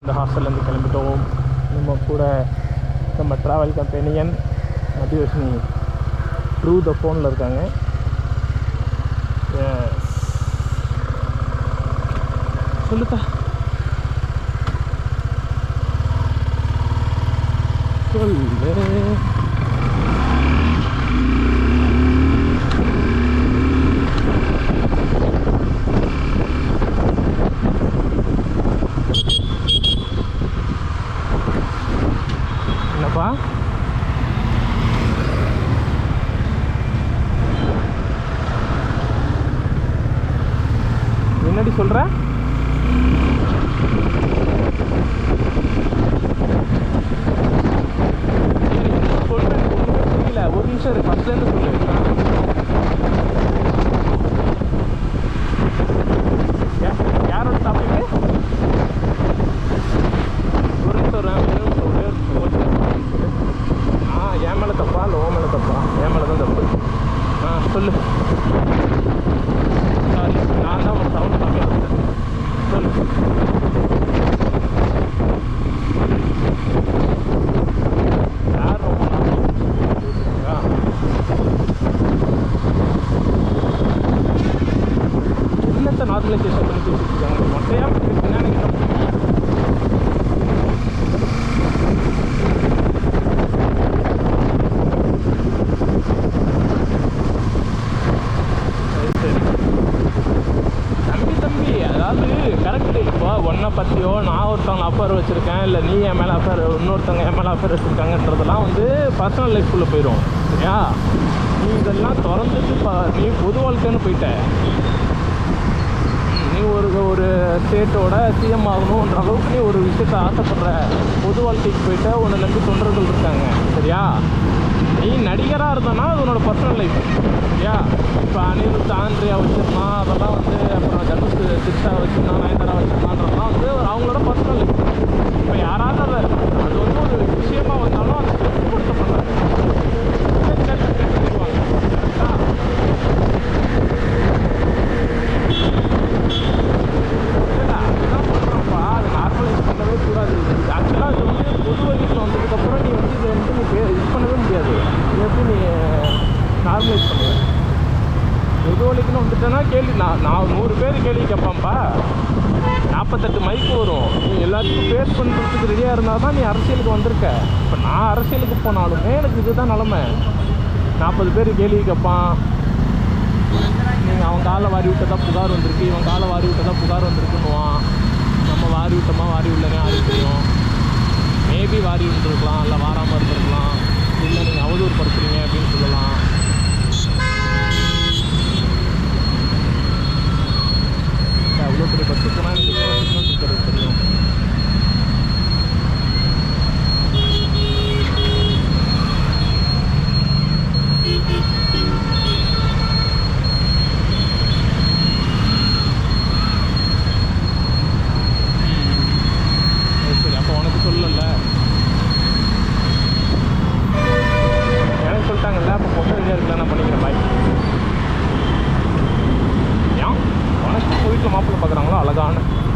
இந்த ஹாஸ்டல்லேருந்து கிளம்பிட்டோம். நம்ம கூட நம்ம ட்ராவல் கம்பெனியன் மதியோஷினி த்ரூ த ஃபோனில் இருக்காங்க. சொல்லுதா சொல்லு. என்னப்பா என்னடி சொல்ற? புரியல, ஒரு நிமிஷம் இருக்கு, ஃபர்ஸ்ட்லேருந்து சொல்லு. யாரோட டாபிக்? ஒரு நிமிஷம் என் மேலே தப்பா இல்லை ஓ மேலே தப்பா? என் மேலே தான் தப்பு. சொல்லு. சாரி, நான் தான் ஒரு சவுண்ட் பார்க்க. சொல்லு. யார் ரொம்ப என்னத்தை நார்மலைசேஷன் பண்ணி பேசிட்டுருக்காங்க? மொட்டையாக பேசுனா எனக்கு என்ன தம்பி, அதாவது கரெக்டு. இப்போ ஒன்றை பற்றியோ நான் ஒருத்தவங்க அஃபேர் வச்சுருக்கேன், இல்லை நீ என் மேலே அஃபேர், இன்னொருத்தவங்க என் மேலே அஃபேர் வச்சுருக்காங்கன்றதெல்லாம் வந்து பர்சனல் லைஃப்குள்ளே போயிடும். சரியா? நீ இதெல்லாம் திறந்துட்டு நீ பொது வாழ்க்கைன்னு போயிட்ட. நீ ஒரு ஸ்டேட்டோட சிஎம் ஆகணுன்ற அளவுக்கு நீ ஒரு விஷயத்தை ஆசைப்படுற, பொது வாழ்க்கைக்கு போயிட்ட. உன்னை நம்பி தொண்டர்கள் இருக்காங்க. சரியா? நீ நடிகராக இருந்தனா அது உன்னோட பர்சனல் லைஃப். சரியா? இப்போ அனிருத் ஆண்ட்ரியா வச்சுருந்தான், அதெல்லாம் வந்து அப்புறம் தனுஷ் சிக்ஷா வச்சுருந்தான், நயன்தாரா வச்சுருந்தான்றதெல்லாம் வந்து அவங்களோட பர்சனல் லைஃப். இப்போ யாராவது அது வந்து ஒரு விஷயமா வந்தாலும் அதை பெருசுப்படுத்த பண்ணாங்க. அதுதான் சொல்கிறேன்ப்பா, அது நார்மலைஸ் பண்ணவே கூடாது. ஆக்சுவலாக அது வந்து பொது வழியில் வந்ததுக்கப்புறம் நீ வந்து இதை வந்து நீ இது பண்ணவே முடியாது. இதை எப்படி நீ நார்மலைஸ் பண்ணுவேன்? பொது வழிக்குன்னு வந்துட்டேன்னா கேள்வி நான் 100 பேர் கேள்வி கேட்பான்ப்பா. 48 மைக்கு வரும். நீ எல்லாத்துக்கும் ஃபேஸ் பண்ணுறதுக்கு ரெடியாக இருந்தால் தான் நீ அரசியலுக்கு வந்திருக்க. இப்போ நான் அரசியலுக்கு போனாலுமே எனக்கு இதுதான் நிலமை. 40 பேர் கேள்வி கேட்பான். நீங்கள் அவன் காலை வாரி விட்டதா புகார் வந்திருக்கு, இவன் காலை வாரி விட்டதா புகார் வந்திருக்குன்னுவான். நம்ம வாரி விட்டோமா வாரி விடலனே யாருக்கு தெரியும்? மேபி வாரி விட்டுருக்கலாம், இல்லை வாராமல் இருந்திருக்கலாம், இல்லை நீங்கள் அவதூறு படுத்துறீங்க அப்படின்னு சொல்லலாம். அவ்வளோ பெரிய பஸ்ஸு போனால் எனக்கு சுற்றுறது தெரியும். சரி, அப்போ உனக்கு சொல்லல, எனக்கு சொல்லிட்டாங்கல்ல. அப்போ பொண்ணு ரெடியாக இருக்கலாம், நான் பண்ணிக்கிறேன். பாய். ஏன் உனக்கு வீட்டில் மாப்பிள்ளை பார்க்குறாங்களோ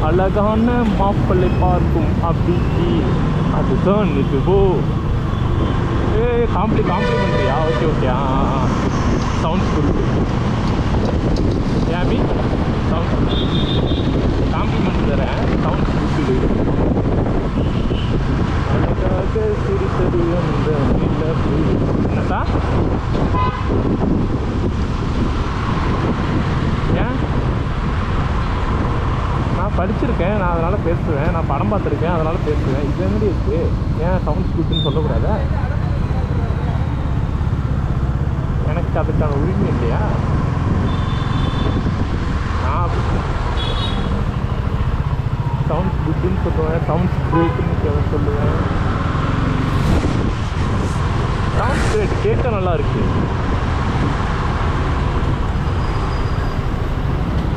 அழகான மாப்பிள்ளை பார்க்கும் அப்படி அதுதான் இதுவோ. காம்ப்ளிமெண்ட்ரியா? ஓகே. Sounds good. ஏபி சவுண்ட் காம்ப்ளிமெண்ட் தரேன். Sounds good. அழகாக சிரித்தது அந்த நிலவு. என்னதா? ஏன்? நான் படிச்சிருக்கேன், நான் அதனால் பேசுவேன். நான் படம் பார்த்துருக்கேன், அதனால் பேசுவேன். இது என்னடி இருக்குது? ஏன் சவுண்ட்ஸ் குட்னு சொல்லக்கூடாதா? எனக்கு அதுக்கான உரிமை இல்லையா? நான் சவுண்ட்ஸ் குட்னு சொல்லுவேன், சவுண்ட்ஸ் கிரேட்னு சொல்லுவேன். சவுண்ட்ஸ் கிரேட் கேட்க நல்லா இருக்கு.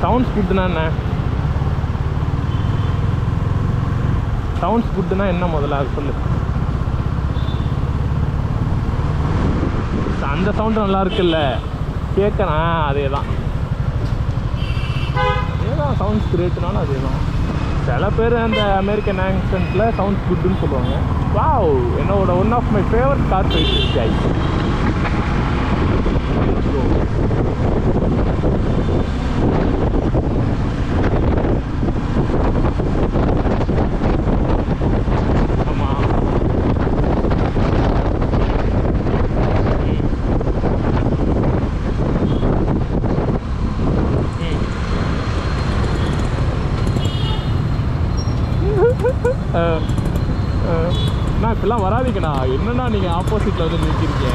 சவுண்ட்ஸ் குட்னா என்ன? சவுண்ட்ஸ் குட்னா என்ன முதல்ல அது சொல்லு. அந்த சவுண்டு நல்லா இருக்குல்ல கேட்கணும். அதே தான் சவுண்ட்ஸ் கிரேட்னாலும் அதே தான். சில பேர் அந்த அமெரிக்கன் ஆக்சென்ட்டில் சவுண்ட்ஸ் குட்டுன்னு சொல்லுவாங்க. வாவ், என்னோட one of my favourite car போயிட்டு ஜாய். ஆமாம். அண்ணா இப்பெல்லாம் வராதிங்கண்ணா, என்னண்ணா நீங்கள் ஆப்போசிட்டில் வந்து நிற்கிறீங்க.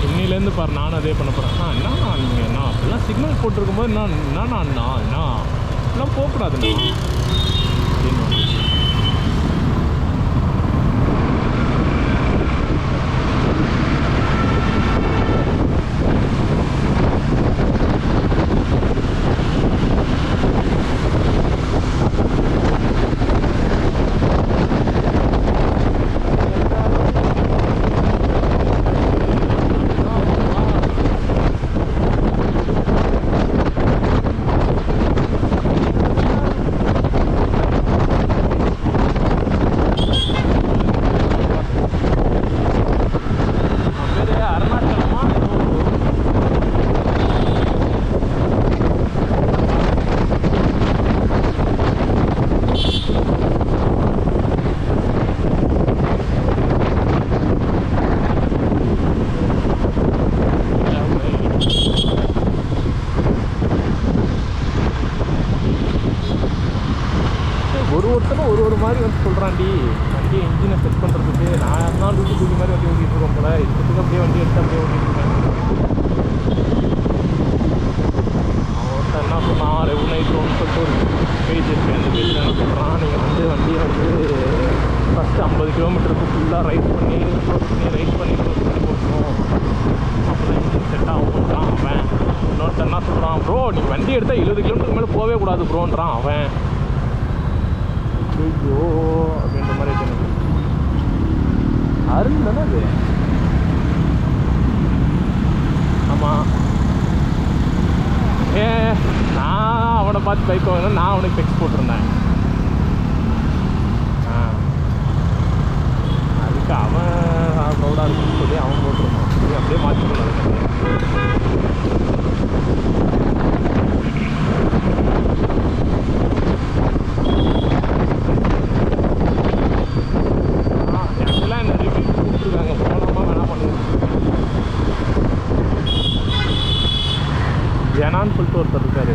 இன்னிலேருந்து பாரு, நானும் அதே பண்ண போகிறேன். என்னண்ணா நீங்கள் என்ன அப்படிலாம் சிக்னல் போட்டிருக்கும்போது என்னண்ணா இப்பெல்லாம் போகக்கூடாதுண்ணா அப்படின்னு. ஒருத்தரும் ஒரு மாதிரி வந்து சொல்கிறான்டி, வண்டியை இன்ஜினை செட் பண்ணுறதுக்கு. நான் இருந்தாலும் தூக்கி தூக்கி மாதிரி வண்டி ஓட்டிகிட்டு இருக்கோம் போல. இதுக்கு அப்படியே வண்டி எடுத்து அப்படியே ஓட்டிகிட்டு இருக்கேன். ஒருத்தர் என்ன சொன்னான், ரெவு நைட் ஒன்று சொல்லிட்டு ஒரு பேஜ் இருக்குது. அந்த பேஜில் என்ன சொல்கிறான், நீங்கள் வந்து வண்டியை வந்து ஃபஸ்ட்டு 50 கிலோமீட்டருக்கு ஃபுல்லாக ரைட் பண்ணி போட்டணும், அப்போ தான் இன்ஜின் செட் ஆகும்ன்றான் அவன். இன்னொருத்தர் என்ன சொல்கிறான், ப்ரோ நீங்கள் வண்டி எடுத்தால் 70 கிலோமீட்டருக்கு மேலே போகவே கூடாது ப்ரோன்றான் அவன். ஐயோ அப்படின்ற மாதிரி எனக்கு அருண் தானே அது. ஆமாம். நான் அவனை பார்த்து பைக் வாங்கினா நான் அவனுக்கு டெக்ஸ்ட் போட்டிருந்தேன். அதுக்கு அவன் ப்ரௌடாக இருக்குன்னு சொல்லி அவன் போட்டிருந்தான். சரி அப்படியே மாற்றிக்கணும். ஆக்சுவலாக என்ன ரிவ்யூ கொடுத்துருக்காங்க, போனோமா வேணால் பண்ணுவோம். ஜனான்னு சொல்லிட்டு ஒருத்தர் இருக்கார்.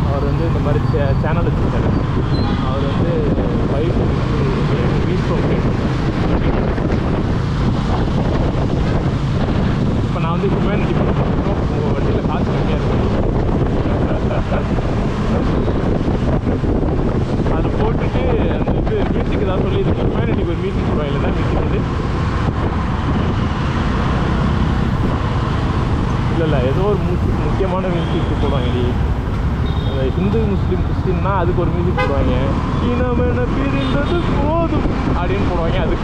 அவர் வந்து இந்த மாதிரி சேனல் வச்சுருக்காரு. அவர் வந்து பைக் வீஸ்போம் கேட்டிருக்காரு. இப்போ நான் வந்து ஹியூமனிட்டி பண்ணுறோம். உங்கள் வண்டியில் காசு கம்மியாக இருக்குது, அதை போட்டுட்டு அந்த இது மியூசிக் ஏதாவது சொல்லி இது ஹியூமனிட்டிக்கு ஒரு மியூசிக் போடுவாங்க. இல்லைன்னா மியூசிக் வந்து இல்லை ஏதோ ஒரு முக்கியமான மியூசிக் போடுவாங்க. ஹிந்து முஸ்லீம் கிறிஸ்டின்னா அதுக்கு ஒரு மியூசிக் போடுவாங்க. இனமென பிரிந்தது போதும் அப்படின்னு போடுவாங்க. அதுக்கு